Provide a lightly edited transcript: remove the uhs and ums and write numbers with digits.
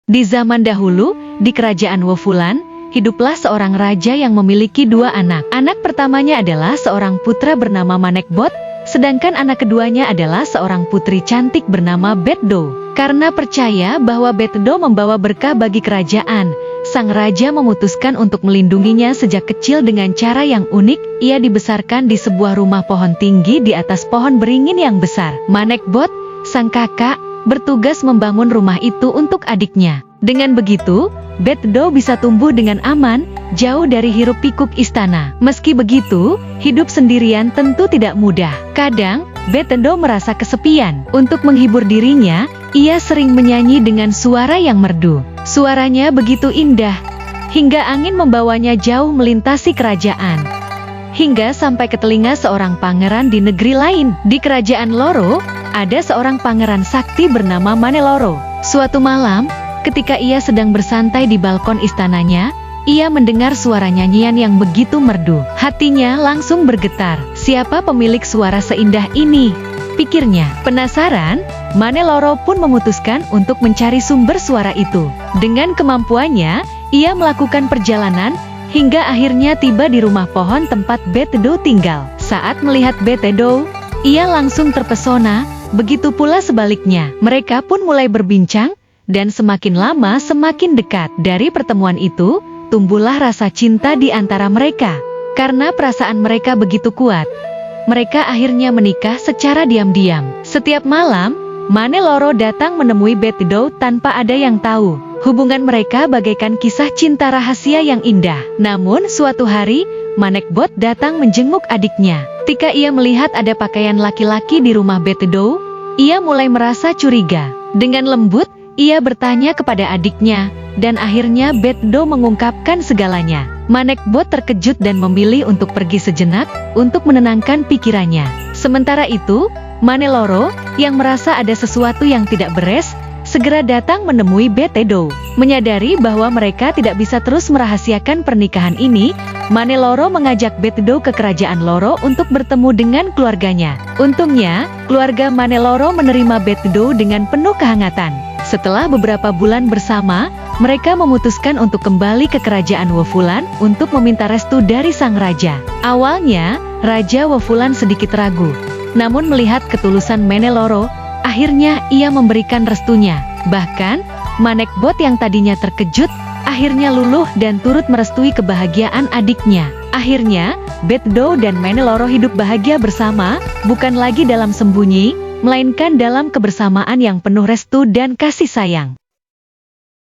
Di zaman dahulu, di kerajaan Wofulan, hiduplah seorang raja yang memiliki dua anak. Anak pertamanya adalah seorang putra bernama Manekbot, sedangkan anak keduanya adalah seorang putri cantik bernama Betdo. Karena percaya bahwa Betdo membawa berkah bagi kerajaan, sang raja memutuskan untuk melindunginya sejak kecil dengan cara yang unik. Ia dibesarkan di sebuah rumah pohon tinggi di atas pohon beringin yang besar. Manekbot, sang kakak, bertugas membangun rumah itu untuk adiknya. Dengan begitu, Betdo bisa tumbuh dengan aman, jauh dari hiruk-pikuk istana. Meski begitu, hidup sendirian tentu tidak mudah. Kadang, Betdo merasa kesepian. Untuk menghibur dirinya, ia sering menyanyi dengan suara yang merdu. Suaranya begitu indah, hingga angin membawanya jauh melintasi kerajaan, hingga sampai ke telinga seorang pangeran di negeri lain. Di kerajaan Loro, ada seorang pangeran sakti bernama Maneloro. Suatu malam, ketika ia sedang bersantai di balkon istananya, ia mendengar suara nyanyian yang begitu merdu. Hatinya langsung bergetar. Siapa pemilik suara seindah ini? Pikirnya. Penasaran, Maneloro pun memutuskan untuk mencari sumber suara itu. Dengan kemampuannya, ia melakukan perjalanan, hingga akhirnya tiba di rumah pohon tempat Betdo tinggal. Saat melihat Betdo, ia langsung terpesona. Begitu pula sebaliknya, mereka pun mulai berbincang, dan semakin lama semakin dekat. Dari pertemuan itu, tumbuhlah rasa cinta di antara mereka. Karena perasaan mereka begitu kuat, mereka akhirnya menikah secara diam-diam. Setiap malam, Maneloro datang menemui Betdo tanpa ada yang tahu. Hubungan mereka bagaikan kisah cinta rahasia yang indah. Namun suatu hari, Manekbot datang menjenguk adiknya. Ketika ia melihat ada pakaian laki-laki di rumah Betdo, ia mulai merasa curiga. Dengan lembut, ia bertanya kepada adiknya, dan akhirnya Betdo mengungkapkan segalanya. Manekbot terkejut dan memilih untuk pergi sejenak untuk menenangkan pikirannya. Sementara itu, Maneloro, yang merasa ada sesuatu yang tidak beres, segera datang menemui Betdo. Menyadari bahwa mereka tidak bisa terus merahasiakan pernikahan ini, Maneloro mengajak Betdo ke kerajaan Loro untuk bertemu dengan keluarganya. Untungnya, keluarga Maneloro menerima Betdo dengan penuh kehangatan. Setelah beberapa bulan bersama, mereka memutuskan untuk kembali ke kerajaan Wofulan untuk meminta restu dari sang raja. Awalnya, Raja Wofulan sedikit ragu. Namun melihat ketulusan Maneloro, akhirnya ia memberikan restunya. Bahkan, Manekbot yang tadinya terkejut, akhirnya luluh dan turut merestui kebahagiaan adiknya. Akhirnya, Betdo dan Maneloro hidup bahagia bersama, bukan lagi dalam sembunyi, melainkan dalam kebersamaan yang penuh restu dan kasih sayang.